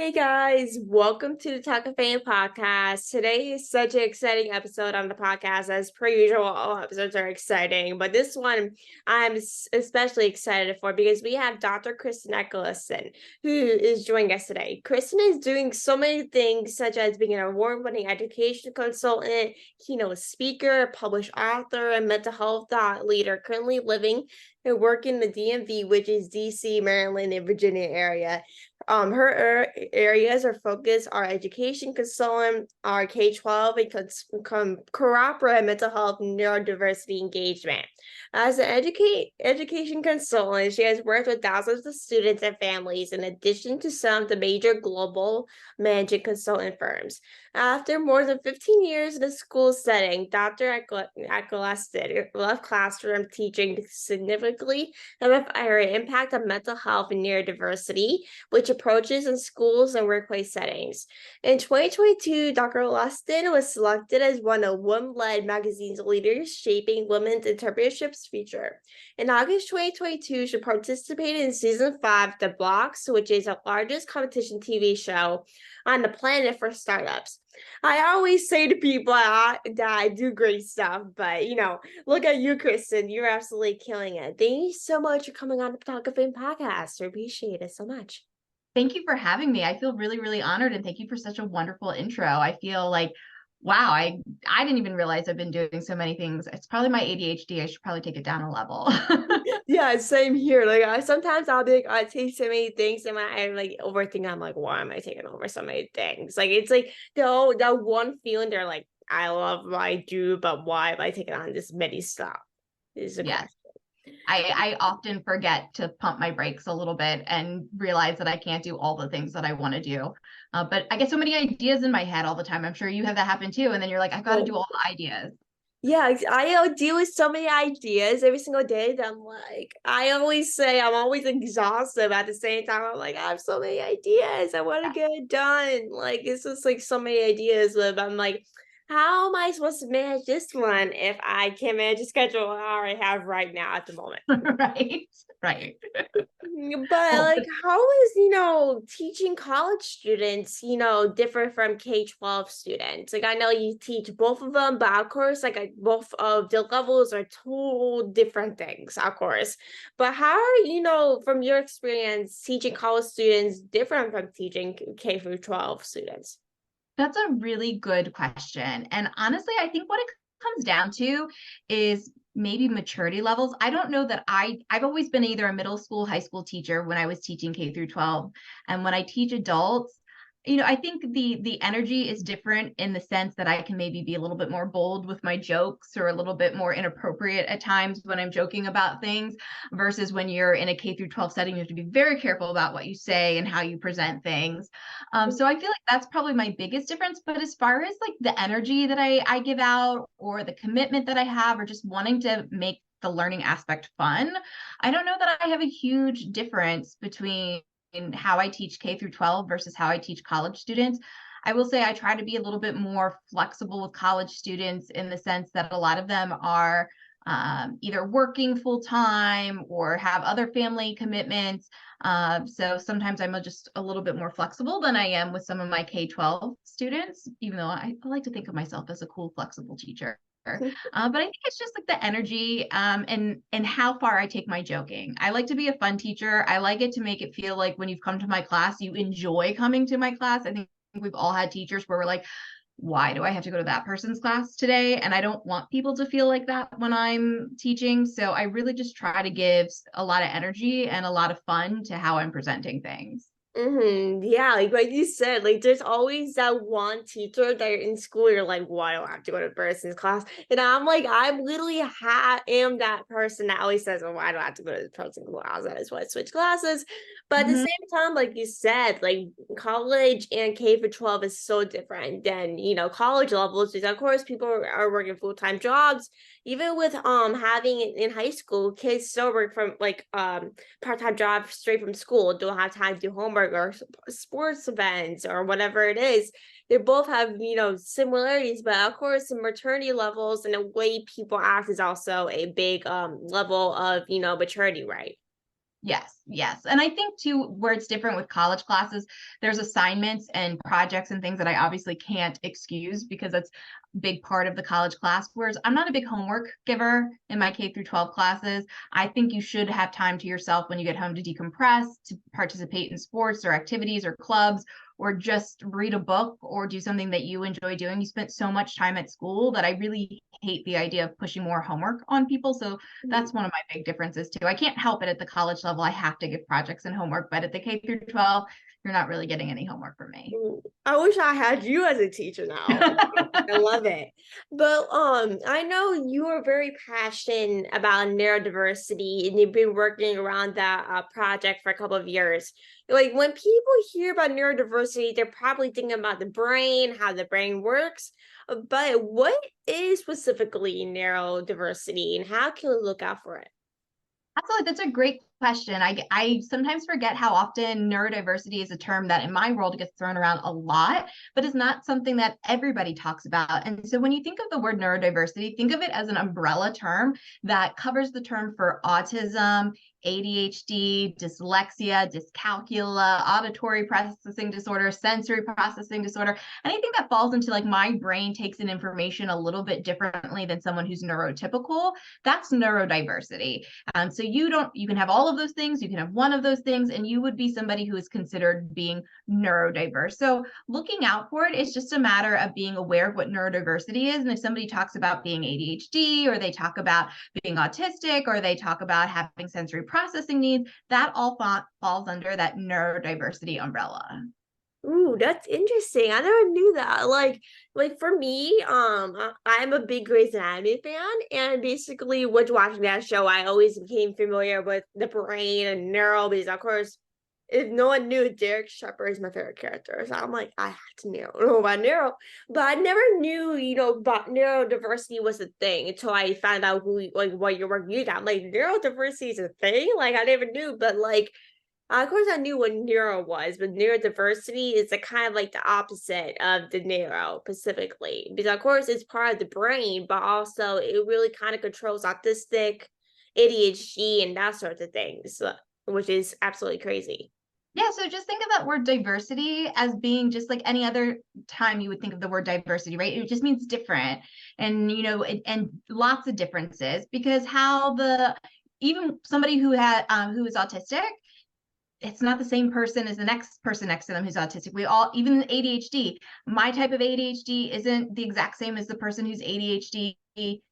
Hey guys, welcome to the Talk of Fame podcast. Today is such an exciting episode on the podcast. As per usual, all episodes are exciting, but this one I'm especially excited for because we have Dr. Kristen Eccleston, who is joining us today. Kristen is doing so many things, such as being an award-winning education consultant, keynote speaker, published author, and mental health thought leader, currently living and working in the DMV, which is DC, Maryland, and Virginia area. Her areas of focus are education consultant, our K-12, and cooperative mental health and neurodiversity engagement. As an education consultant, she has worked with thousands of students and families, in addition to some of the major global management consultant firms. After more than 15 years in a school setting, Dr. Eccleston left classroom teaching to significantly amplify her impact on mental health and neurodiversity, which approaches in schools and workplace settings. In 2022, Dr. Eccleston was selected as one of WomLEAD magazine's leaders shaping women's entrepreneurships feature. In August 2022, she participated in season 5 of the Blox, which is the largest competition TV show on the planet for startups. I always say to people that I do great stuff, but look at you, Kristen. You're absolutely killing it. Thank you so much for coming on the Talk of Fame podcast. I appreciate it so much. Thank you for having me. I feel really, really honored, and thank you for such a wonderful intro. I feel like, wow, I didn't even realize I've been doing so many things. It's probably my ADHD. I should probably take it down a level. Yeah, same here. Like I'll be like, I take so many things and I'm like overthinking. I'm like, why am I taking over so many things? Like it's like the one feeling they're like, I love what I do, but why am I taking on this many stuff? Is a Yes. question. I often forget to pump my brakes a little bit and realize that I can't do all the things that I want to do. But I get so many ideas in my head all the time. I'm sure you have that happen too. And then you're like, I've got to do all the ideas. Yeah, I deal with so many ideas every single day that I'm like, I always say I'm always exhausted, but at the same time, I'm like, I have so many ideas. I want to get it done. Like, it's just like so many ideas, but I'm like, how am I supposed to manage this one if I can't manage the schedule I already have right now at the moment? Right. Right. But Well, like, how is, teaching college students, different from K-12 students? Like, I know you teach both of them, but of course, like both of the levels are two different things, of course. But how are, from your experience, teaching college students different from teaching K through 12 students? that's a really good question. And honestly, I think what it comes down to is maybe maturity levels. I don't know that I've always been either a middle school, high school teacher when I was teaching K through 12. And when I teach adults, I think the energy is different in the sense that I can maybe be a little bit more bold with my jokes or a little bit more inappropriate at times when I'm joking about things versus when you're in a K through 12 setting, you have to be very careful about what you say and how you present things. So I feel like that's probably my biggest difference. But as far as like the energy that I give out or the commitment that I have or just wanting to make the learning aspect fun, I don't know that I have a huge difference between how I teach K through 12 versus how I teach college students. I will say I try to be a little bit more flexible with college students in the sense that a lot of them are either working full time or have other family commitments. So sometimes I'm just a little bit more flexible than I am with some of my K-12 students, even though I like to think of myself as a cool, flexible teacher. But I think it's just like the energy and how far I take my joking. I like to be a fun teacher. I like it to make it feel like when you've come to my class, you enjoy coming to my class. I think we've all had teachers where we're like, why do I have to go to that person's class today? And I don't want people to feel like that when I'm teaching. So I really just try to give a lot of energy and a lot of fun to how I'm presenting things. Yeah, like you said, like there's always that one teacher that you're in school, you're like, why do I have to go to person's class? And I'm like, I'm literally am that person that always says, well, why do I have to go to the person's class? That is why I switch classes. But at the Mhm. same time, like you said, like college and K for 12 is so different than, college levels, because of course people are working full-time jobs. Even with having in high school, kids still work from like part-time job straight from school, don't have time to do homework or sports events or whatever it is. They both have similarities, but of course the maternity levels and the way people act is also a big level of maturity, right? Yes, yes. And I think too, where it's different with college classes, there's assignments and projects and things that I obviously can't excuse because that's a big part of the college class. Whereas I'm not a big homework giver in my K through 12 classes. I think you should have time to yourself when you get home to decompress, to participate in sports or activities or clubs, or just read a book or do something that you enjoy doing. You spent so much time at school that I really hate the idea of pushing more homework on people. So that's one of my big differences too. I can't help it at the college level. I have to give projects and homework, but at the K through 12, you're not really getting any homework from me. I wish I had you as a teacher now. I love it. But I know you are very passionate about neurodiversity and you've been working around that project for a couple of years. Like when people hear about neurodiversity, they're probably thinking about the brain, how the brain works. But what is specifically neurodiversity and how can we look out for it? Absolutely. That's a great question. I sometimes forget how often neurodiversity is a term that in my world gets thrown around a lot, but is not something that everybody talks about. And so when you think of the word neurodiversity, think of it as an umbrella term that covers the term for autism, ADHD, dyslexia, dyscalculia, auditory processing disorder, sensory processing disorder, anything that falls into like my brain takes in information a little bit differently than someone who's neurotypical. That's neurodiversity. So you can have all of those things, you can have one of those things, and you would be somebody who is considered being neurodiverse. So looking out for it is just a matter of being aware of what neurodiversity is. And if somebody talks about being ADHD, or they talk about being autistic, or they talk about having sensory processing needs, that all falls under that neurodiversity umbrella. Ooh, that's interesting. I never knew that. Like for me, I'm a big Grey's Anatomy fan, and basically, with watching that show, I always became familiar with the brain and neuro. Because of course, if no one knew, Derek Shepherd is my favorite character, so I'm like, I have to know about neuro. But I never knew, about neurodiversity was a thing until I found out like what your work you got. Like neurodiversity is a thing. Like I never knew, but like of course, I knew what neuro was, but neurodiversity is a kind of like the opposite of the neuro specifically, because of course it's part of the brain, but also it really kind of controls autistic, ADHD, and that sort of things, which is absolutely crazy. Yeah, so just think of that word diversity as being just like any other time you would think of the word diversity, right? It just means different, and and lots of differences, because how the even somebody who is autistic, it's not the same person as the next person next to them who's autistic. We all, even ADHD, my type of ADHD isn't the exact same as the person who's ADHD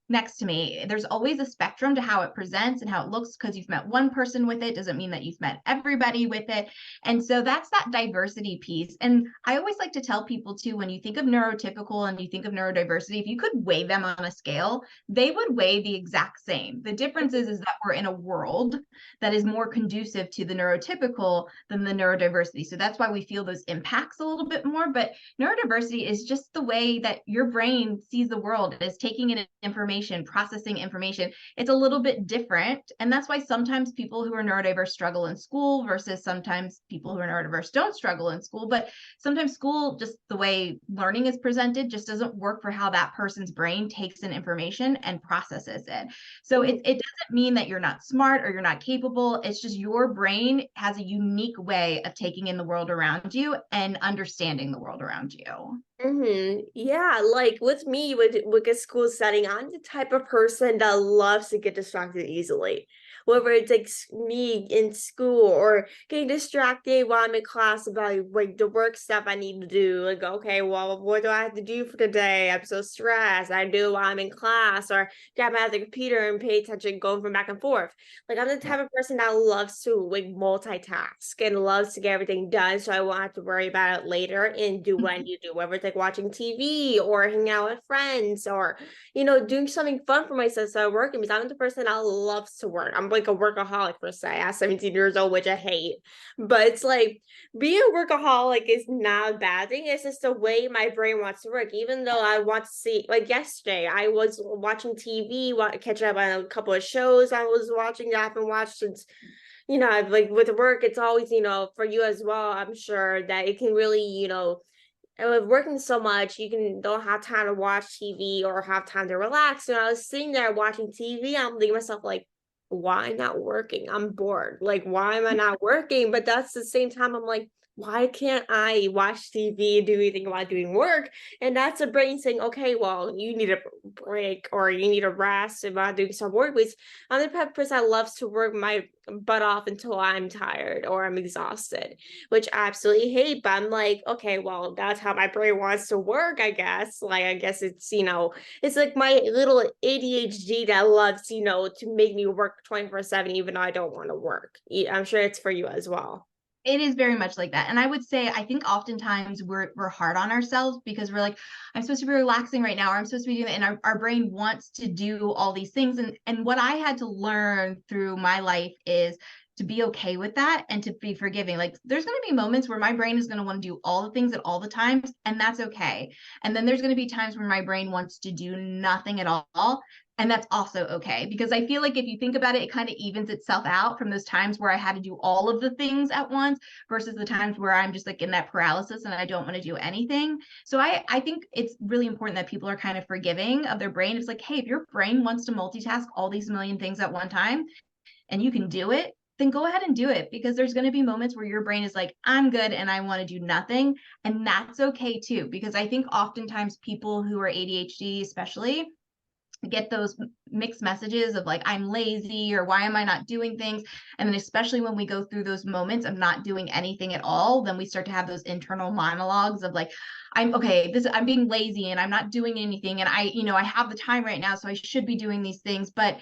next to me. There's always a spectrum to how it presents and how it looks. Because you've met one person with it doesn't mean that you've met everybody with it. And so that's that diversity piece. And I always like to tell people too, when you think of neurotypical and you think of neurodiversity, if you could weigh them on a scale, they would weigh the exact same. The difference is that we're in a world that is more conducive to the neurotypical than the neurodiversity. So that's why we feel those impacts a little bit more. But neurodiversity is just the way that your brain sees the world, is taking in information, processing information. It's a little bit different. And that's why sometimes people who are neurodiverse struggle in school versus sometimes people who are neurodiverse don't struggle in school. But sometimes school, just the way learning is presented, just doesn't work for how that person's brain takes in information and processes it. So it doesn't mean that you're not smart or you're not capable. It's just your brain has a unique way of taking in the world around you and understanding the world around you. Yeah, like with me, with a school setting, I'm the type of person that loves to get distracted easily. Whether it's like me in school or getting distracted while I'm in class about like the work stuff I need to do. Like, okay, well, what do I have to do for today? I'm so stressed. I do while I'm in class, or grab out the computer and pay attention, going from back and forth. Like I'm the type of person that loves to like multitask and loves to get everything done, so I won't have to worry about it later and do what I need to do, whether it's like watching TV or hanging out with friends or doing something fun for myself. So working, because I'm the person that loves to work. I'm like a workaholic per se at 17 years old, which I hate. But it's like being a workaholic is not a bad thing. It's just the way my brain wants to work. Even though I want to see, like yesterday, I was watching TV, catching up on a couple of shows I was watching that I haven't watched since like with work, it's always, for you as well, I'm sure that it can really, and with working so much, don't have time to watch TV or have time to relax. And I was sitting there watching TV, I'm thinking to myself like, why not working? I'm bored. Like, why am I not working? But that's the same time I'm like, why can't I watch TV and do anything while doing work? And that's a brain saying, okay, well, you need a break or you need a rest about doing some work. Because I'm the type of person that loves to work my butt off until I'm tired or I'm exhausted, which I absolutely hate. But I'm like, okay, well, that's how my brain wants to work, I guess. Like, I guess it's, it's like my little ADHD that loves, to make me work 24/7, even though I don't want to work. I'm sure it's for you as well. It is very much like that. And I would say, I think oftentimes we're hard on ourselves because we're like, I'm supposed to be relaxing right now, or I'm supposed to be doing it. And our brain wants to do all these things. And what I had to learn through my life is to be okay with that and to be forgiving. Like, there's going to be moments where my brain is going to want to do all the things at all the times, and that's okay. And then there's going to be times where my brain wants to do nothing at all. And that's also okay, because I feel like if you think about it, it kind of evens itself out from those times where I had to do all of the things at once versus the times where I'm just like in that paralysis and I don't want to do anything. So I think it's really important that people are kind of forgiving of their brain. It's like, hey, if your brain wants to multitask all these million things at one time and you can do it, then go ahead and do it, because there's going to be moments where your brain is like, I'm good and I want to do nothing. And that's okay too, because I think oftentimes people who are ADHD, especially, get those mixed messages of like, I'm lazy, or why am I not doing things? And then especially when we go through those moments of not doing anything at all, then we start to have those internal monologues of like, I'm being lazy and I'm not doing anything. And I have the time right now, so I should be doing these things. But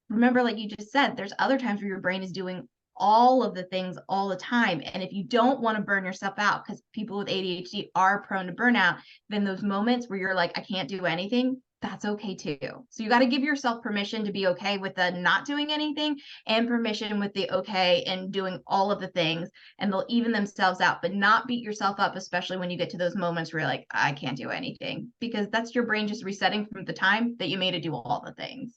remember, like you just said, there's other times where your brain is doing all of the things all the time. And if you don't want to burn yourself out, because people with ADHD are prone to burnout, then those moments where you're like, I can't do anything, that's okay too. So you got to give yourself permission to be okay with the not doing anything, and permission with the okay and doing all of the things, and they'll even themselves out. But not beat yourself up, especially when you get to those moments where you're like, I can't do anything, because that's your brain just resetting from the time that you made it do all the things.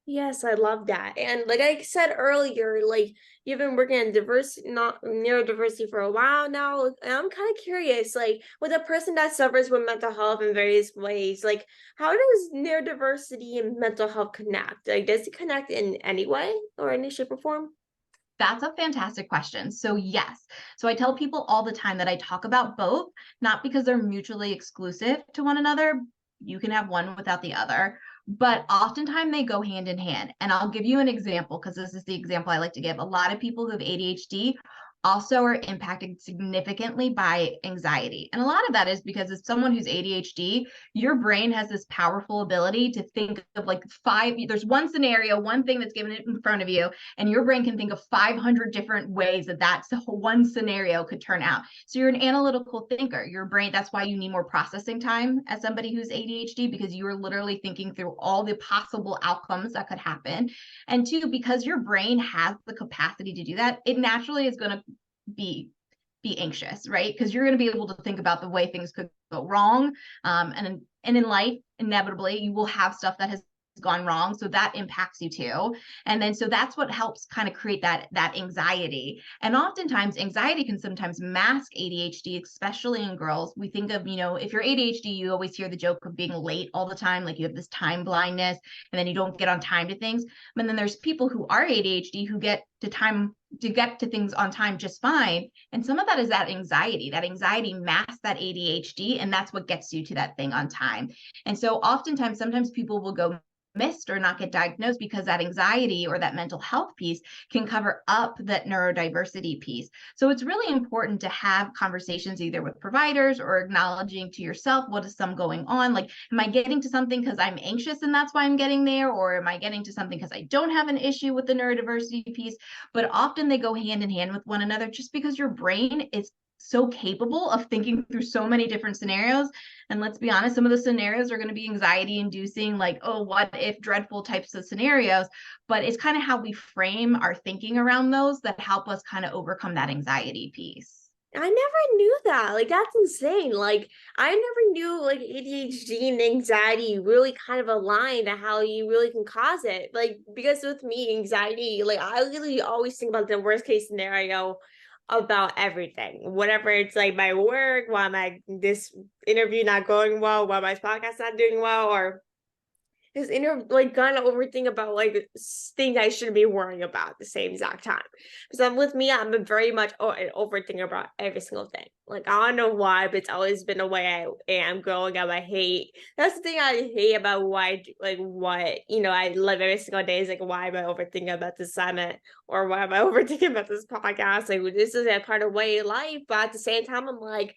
Yes, I love that. And like I said earlier, like you've been working on diversity, not neurodiversity for a while now. And I'm kind of curious, like with a person that suffers with mental health in various ways, like how does neurodiversity and mental health connect? Like, does it connect in any way or any shape or form? That's a fantastic question. So, yes. So, I tell people all the time that I talk about both, not because they're mutually exclusive to one another. You can have one without the other, but oftentimes they go hand in hand. And I'll give you an example, because this is the example I like to give. A lot of people who have ADHD also are impacted significantly by anxiety. And a lot of that is because as someone who's ADHD, your brain has this powerful ability to think of like there's one scenario, one thing that's given in front of you, and your brain can think of 500 different ways that one scenario could turn out. So you're an analytical thinker. Your brain, that's why you need more processing time as somebody who's ADHD, because you are literally thinking through all the possible outcomes that could happen. And two, because your brain has the capacity to do that, it naturally is going to be anxious, right? Because you're going to be able to think about the way things could go wrong. And in life, inevitably, you will have stuff that has gone wrong, so that impacts you too. And then so that's what helps kind of create that anxiety. And oftentimes anxiety can sometimes mask ADHD, especially in girls. We think of, if you're ADHD, you always hear the joke of being late all the time, like you have this time blindness and then you don't get on time to things. But then there's people who are ADHD who get to things on time just fine. And some of that is that anxiety masks that ADHD, and that's what gets you to that thing on time. And so oftentimes, sometimes people will go missed or not get diagnosed because that anxiety or that mental health piece can cover up that neurodiversity piece. So it's really important to have conversations either with providers or acknowledging to yourself, what is some going on? Like, am I getting to something because I'm anxious and that's why I'm getting there? Or am I getting to something because I don't have an issue with the neurodiversity piece? But often they go hand in hand with one another, just because your brain is so capable of thinking through so many different scenarios. And let's be honest, some of the scenarios are going to be anxiety inducing, like, oh, what if dreadful types of scenarios. But it's kind of how we frame our thinking around those that help us kind of overcome that anxiety piece. I never knew that. Like, that's insane. Like, I never knew like ADHD and anxiety really kind of align to how you really can cause it. Like, because with me, anxiety, like I really always think about the worst case scenario about everything. Whatever it's like my work, why my this interview not going well, why my podcast not doing well, or Because like kind of overthink about like things I shouldn't be worrying about at the same exact time. Because with me, I'm a very much an overthinker about every single thing. Like I don't know why, but it's always been the way I am growing up. I hate that's the thing I hate about why like what I live every single day is like why am I overthinking about this assignment or why am I overthinking about this podcast? Like this is a part of way of life, but at the same time, I'm like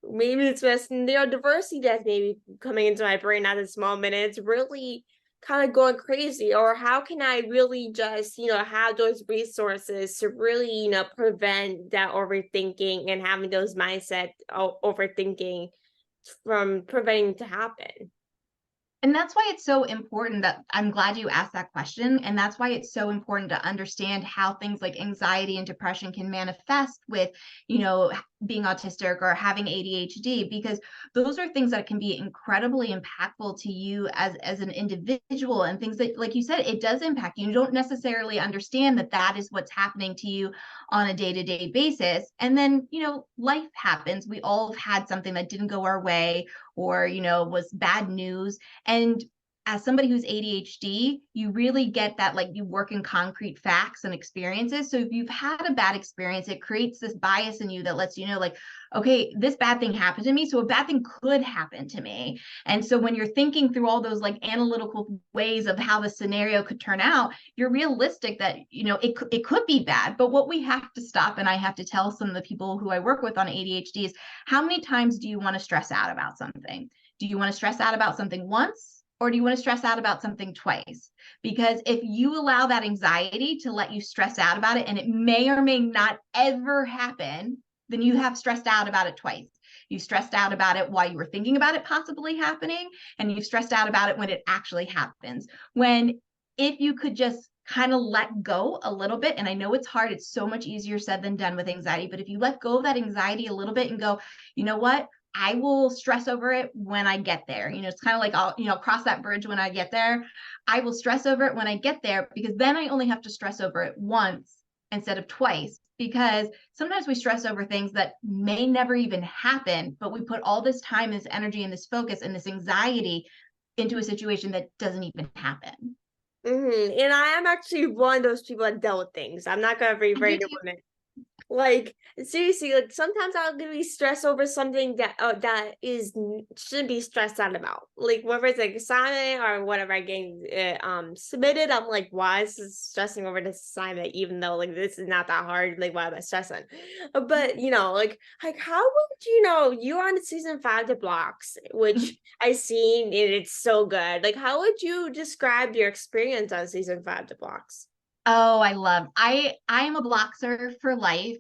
maybe it's just neurodiversity that's maybe coming into my brain at this moment. And it's really kind of going crazy. Or how can I really just, have those resources to really, prevent that overthinking and having those mindset overthinking from preventing to happen? And that's why it's so important that I'm glad you asked that question. And that's why it's so important to understand how things like anxiety and depression can manifest with, being autistic or having ADHD, because those are things that can be incredibly impactful to you as an individual, and things that, like you said, it does impact you. You don't necessarily understand that that is what's happening to you on a day-to-day basis. And then, life happens. We all have had something that didn't go our way or, was bad news. And as somebody who's ADHD, you really get that, like, you work in concrete facts and experiences. So if you've had a bad experience, it creates this bias in you that lets you know, like, okay, this bad thing happened to me, so a bad thing could happen to me. And so when you're thinking through all those like analytical ways of how the scenario could turn out, you're realistic that, it could be bad. But what we have to stop, and I have to tell some of the people who I work with on ADHD, is how many times do you want to stress out about something? Do you want to stress out about something once? Or do you want to stress out about something twice? Because if you allow that anxiety to let you stress out about it, and it may or may not ever happen, then you have stressed out about it twice. You stressed out about it while you were thinking about it possibly happening, and you've stressed out about it when it actually happens. When if you could just kind of let go a little bit, and I know it's hard, it's so much easier said than done with anxiety, but if you let go of that anxiety a little bit and go, you know what? I will stress over it when I get there. It's kind of like I'll cross that bridge when I get there. I will stress over it when I get there, because then I only have to stress over it once instead of twice. Because sometimes we stress over things that may never even happen, but we put all this time, this energy, and this focus and this anxiety into a situation that doesn't even happen. And I am actually one of those people that dealt with things. I'm not gonna be I very do too. woman. Like seriously, like sometimes I'll gonna be stressed over something that shouldn't be stressed out about. Like whether it's like assignment or whatever I get submitted, I'm like, why is this stressing over this assignment? Even though like this is not that hard, like why am I stressing? But like how would you're on the season 5 of Blox, which I seen and it's so good. Like how would you describe your experience on season 5 of Blox? Oh, I am a Bloxer for life.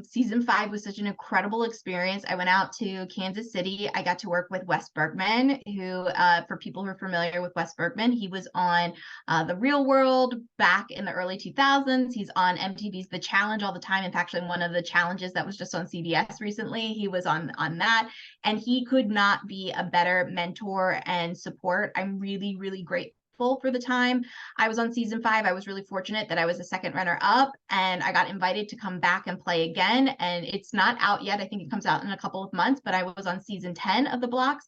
Season 5 was such an incredible experience. I went out to Kansas City. I got to work with Wes Bergman, who, for people who are familiar with Wes Bergman, he was on The Real World back in the early 2000s. He's on MTV's The Challenge all the time. In fact, in one of the challenges that was just on CBS recently, he was on that. And he could not be a better mentor and support. I'm really, really grateful for the time I was on season 5. I was really fortunate that I was a second runner up, and I got invited to come back and play again. And it's not out yet. I think it comes out in a couple of months, but I was on season 10 of the Blox,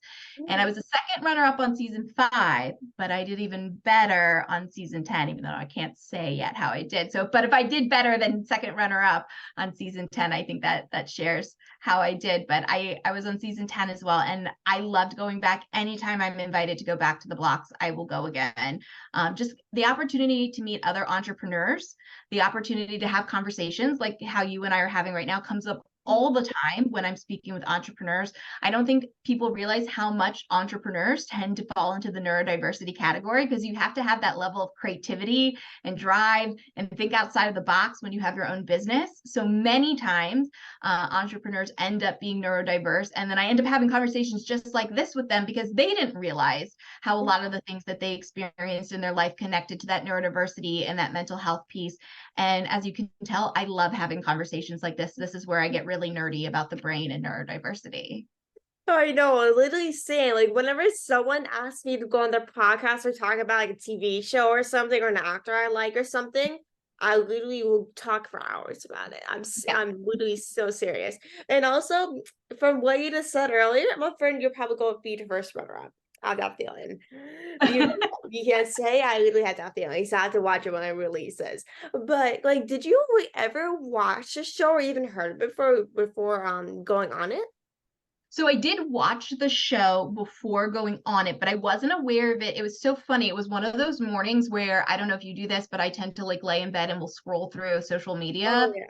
and I was a second runner up on season 5, but I did even better on season 10, even though I can't say yet how I did. So, but if I did better than second runner up on season 10, I think that shares how I did. But I was on season 10 as well, and I loved going back. Anytime I'm invited to go back to the Blox, I will go again. Just the opportunity to meet other entrepreneurs, the opportunity to have conversations like how you and I are having right now comes up all the time when I'm speaking with entrepreneurs. I don't think people realize how much entrepreneurs tend to fall into the neurodiversity category, because you have to have that level of creativity and drive and think outside of the box when you have your own business. So many times entrepreneurs end up being neurodiverse, and then I end up having conversations just like this with them, because they didn't realize how a lot of the things that they experienced in their life connected to that neurodiversity and that mental health piece. And as you can tell, I love having conversations like this. This is where I get really nerdy about the brain and neurodiversity. Oh, I know, I literally saying like whenever someone asks me to go on their podcast or talk about like a TV show or something or an actor I like or something, I literally will talk for hours about it. Yeah. I'm literally so serious. And also from what you just said earlier, I'm a friend you'll probably go be the first runner up. I have that feeling. You you can't say I literally had that feeling, so I have to watch it when it releases. But, like, did you ever watch the show or even heard of it before going on it? So I did watch the show before going on it, but I wasn't aware of it. It was so funny. It was one of those mornings where I don't know if you do this, but I tend to like lay in bed and will scroll through social media. Oh, yeah.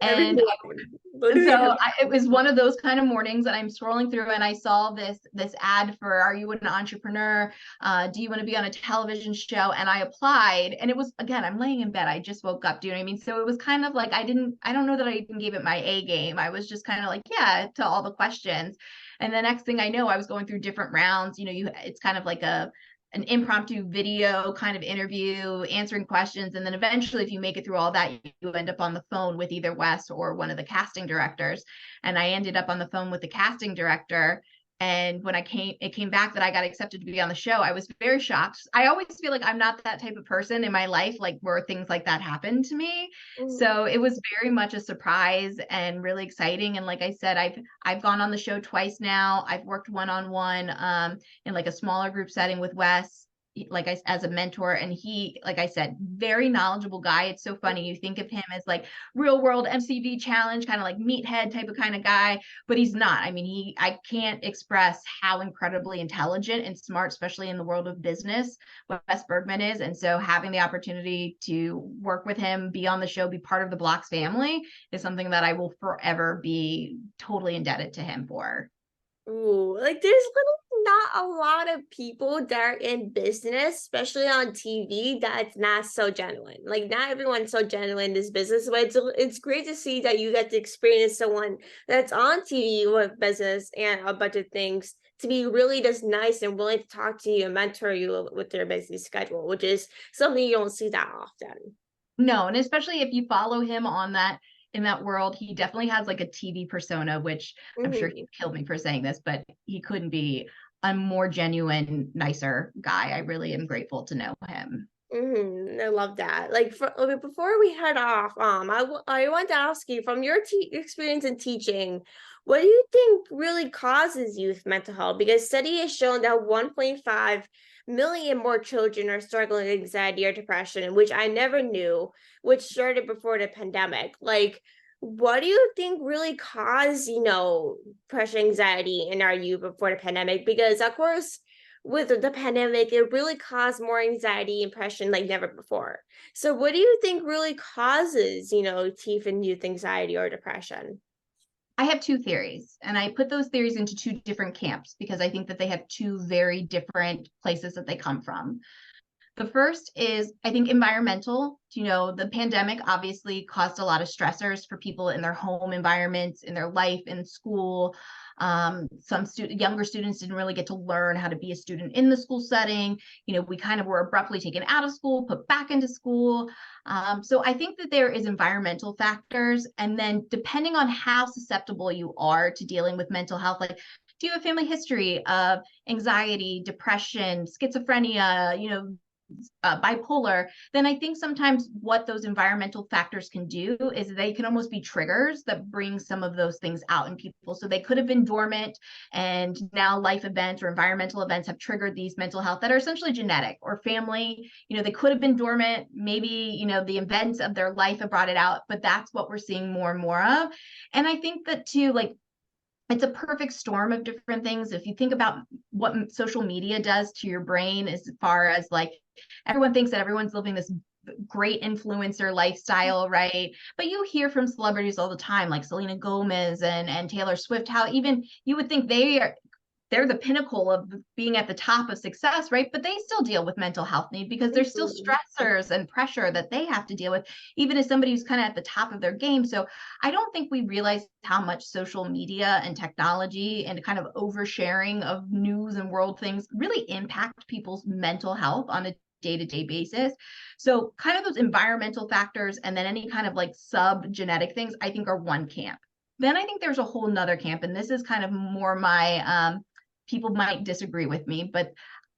Every And morning. Literally every so it was one of those kind of mornings that I'm scrolling through and I saw this ad for, are you an entrepreneur? Do you want to be on a television show? And I applied, and it was, again, I'm laying in bed. I just woke up. Do you know what I mean? So it was kind of like, I don't know that I even gave it my A game. I was just kind of like, yeah, to all the questions. And the next thing I know, I was going through different rounds. It's kind of like an impromptu video kind of interview, answering questions. And then eventually, if you make it through all that, you end up on the phone with either Wes or one of the casting directors. And I ended up on the phone with the casting director. And when it came back that I got accepted to be on the show, I was very shocked. I always feel like I'm not that type of person in my life, like where things like that happen to me. Mhm. So it was very much a surprise and really exciting. And like I said, I've gone on the show twice now. I've worked one-on-one in like a smaller group setting with Wes, as a mentor. And he, like I said, very knowledgeable guy. It's so funny. You think of him as like real world MCV challenge, kind of like meathead type of kind of guy, but he's not. I mean, I can't express how incredibly intelligent and smart, especially in the world of business, what Wes Bergman is. And so having the opportunity to work with him, be on the show, be part of the Blox family is something that I will forever be totally indebted to him for. Ooh, like there's literally not a lot of people that are in business, especially on TV, that's not so genuine. Like not everyone's so genuine in this business, but it's great to see that you get to experience someone that's on TV with business and a bunch of things to be really just nice and willing to talk to you and mentor you with their busy schedule, which is something you don't see that often. No, and especially if you follow him on that in that world, he definitely has like a TV persona, which I'm sure Mhm. he'd kill me for saying this, but he couldn't be a more genuine, nicer guy. I really am grateful to know him. I love that. Like, okay, before we head off, I want to ask you from your experience in teaching, what do you think really causes youth mental health? Because study has shown that 1.5 million more children are struggling with anxiety or depression, which I never knew, which started before the pandemic. Like, what do you think really caused, depression, anxiety in our youth before the pandemic? Because of course with the pandemic, it really caused more anxiety and depression like never before. So what do you think really causes, teeth and youth anxiety or depression? I have two theories, and I put those theories into two different camps because I think that they have two very different places that they come from. The first is, I think, environmental. The pandemic obviously caused a lot of stressors for people in their home environments, in their life, in school. Some younger students didn't really get to learn how to be a student in the school setting. We kind of were abruptly taken out of school, put back into school. So I think that there is environmental factors. And then depending on how susceptible you are to dealing with mental health, like do you have a family history of anxiety, depression, schizophrenia, bipolar, then I think sometimes what those environmental factors can do is they can almost be triggers that bring some of those things out in people. So they could have been dormant, and now life events or environmental events have triggered these mental health that are essentially genetic or family. They could have been dormant. Maybe, the events of their life have brought it out, but that's what we're seeing more and more of. And I think that too, like, it's a perfect storm of different things. If you think about what social media does to your brain, as far as like everyone thinks that everyone's living this great influencer lifestyle, right? But you hear from celebrities all the time, like Selena Gomez and Taylor Swift, how even you would think they're the pinnacle of being at the top of success, right? But they still deal with mental health need because there's still Mhm. stressors and pressure that they have to deal with, even as somebody who's kind of at the top of their game. So I don't think we realize how much social media and technology and kind of oversharing of news and world things really impact people's mental health on a day-to-day basis. So kind of those environmental factors and then any kind of like sub genetic things, I think are one camp. Then I think there's a whole nother camp, and this is kind of more my people might disagree with me, but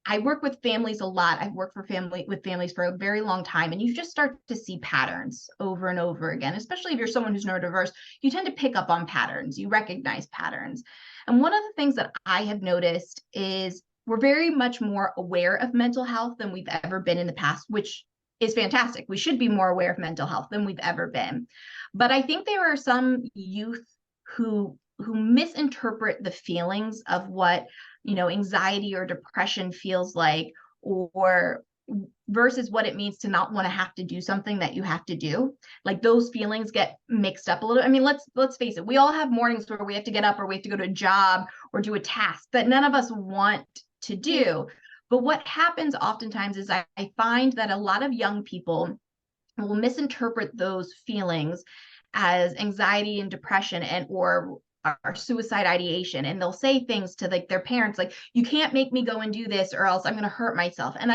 I work with families a lot. I've worked with families for a very long time, and you just start to see patterns over and over again. Especially if you're someone who's neurodiverse, you tend to pick up on patterns. You recognize patterns. And one of the things that I have noticed is we're very much more aware of mental health than we've ever been in the past, which is fantastic. We should be more aware of mental health than we've ever been. But I think there are some youth who misinterpret the feelings of what, anxiety or depression feels like, or versus what it means to not want to have to do something that you have to do. Like those feelings get mixed up a little. I mean, let's face it. We all have mornings where we have to get up or we have to go to a job or do a task that none of us want to do. But what happens oftentimes is I find that a lot of young people will misinterpret those feelings as anxiety and depression or suicide ideation, and they'll say things to like their parents like, you can't make me go and do this or else I'm going to hurt myself. And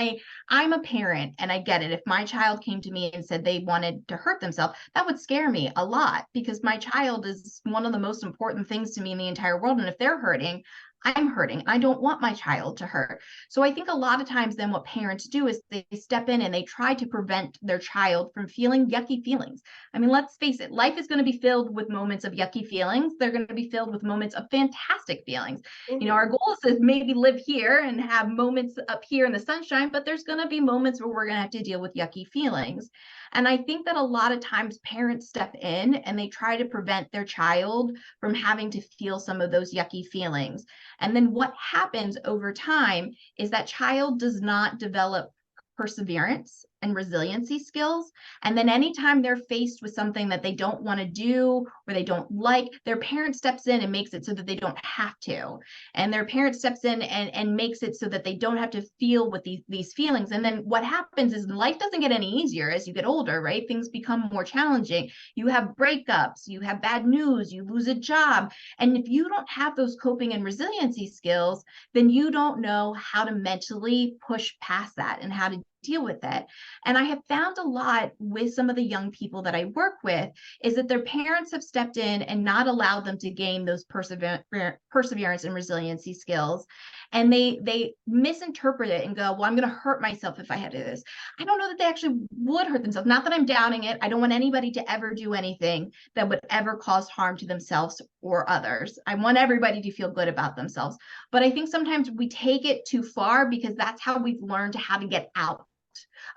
I'm a parent and I get it. If my child came to me and said they wanted to hurt themselves, that would scare me a lot, because my child is one of the most important things to me in the entire world, and if they're hurting, I'm hurting. I don't want my child to hurt. So I think a lot of times then what parents do is they step in and they try to prevent their child from feeling yucky feelings. I mean, let's face it, life is going to be filled with moments of yucky feelings. They're going to be filled with moments of fantastic feelings. Our goal is to maybe live here and have moments up here in the sunshine, but there's going to be moments where we're going to have to deal with yucky feelings. And I think that a lot of times parents step in and they try to prevent their child from having to feel some of those yucky feelings. And then what happens over time is that child does not develop perseverance and resiliency skills. And then anytime they're faced with something that they don't want to do or they don't like, their parent steps in and makes it so that they don't have to. And their parent steps in and makes it so that they don't have to feel with these feelings. And then what happens is life doesn't get any easier as you get older, right? Things become more challenging. You have breakups, you have bad news, you lose a job. And if you don't have those coping and resiliency skills, then you don't know how to mentally push past that and how to deal with it. And I have found a lot with some of the young people that I work with is that their parents have stepped in and not allowed them to gain those perseverance and resiliency skills. And they misinterpret it and go, well, I'm going to hurt myself if I had to do this. I don't know that they actually would hurt themselves. Not that I'm doubting it. I don't want anybody to ever do anything that would ever cause harm to themselves or others. I want everybody to feel good about themselves. But I think sometimes we take it too far because that's how we've learned how to get out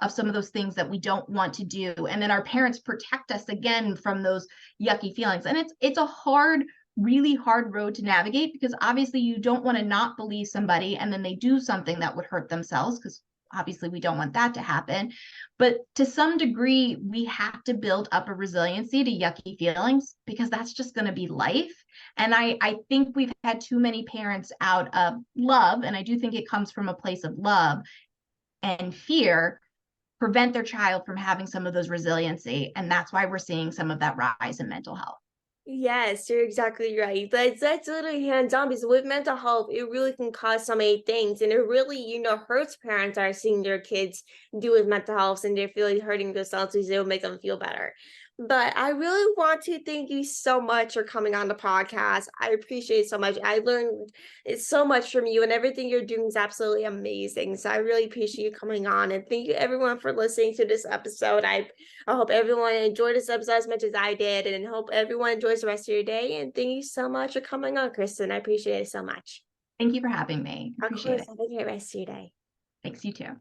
of some of those things that we don't want to do. And then our parents protect us again from those yucky feelings. And it's a hard, really hard road to navigate, because obviously you don't want to not believe somebody and then they do something that would hurt themselves, because obviously we don't want that to happen. But to some degree, we have to build up a resiliency to yucky feelings, because that's just going to be life. And I think we've had too many parents out of love, and I do think it comes from a place of love and fear, prevent their child from having some of those resiliency. And that's why we're seeing some of that rise in mental health. Yes, you're exactly right. That's literally hands-on, because with mental health, it really can cause so many things. And it really, hurts parents are seeing their kids deal with mental health and they're feeling hurting themselves, because it'll make them feel better. But I really want to thank you so much for coming on the podcast. I appreciate it so much. I learned so much from you, and everything you're doing is absolutely amazing. So I really appreciate you coming on. And thank you everyone for listening to this episode. I hope everyone enjoyed this episode as much as I did, and hope everyone enjoys the rest of your day. And thank you so much for coming on, Kristen. I appreciate it so much. Thank you for having me. Of Appreciate course, it. have a great rest of your day. Thanks, you too.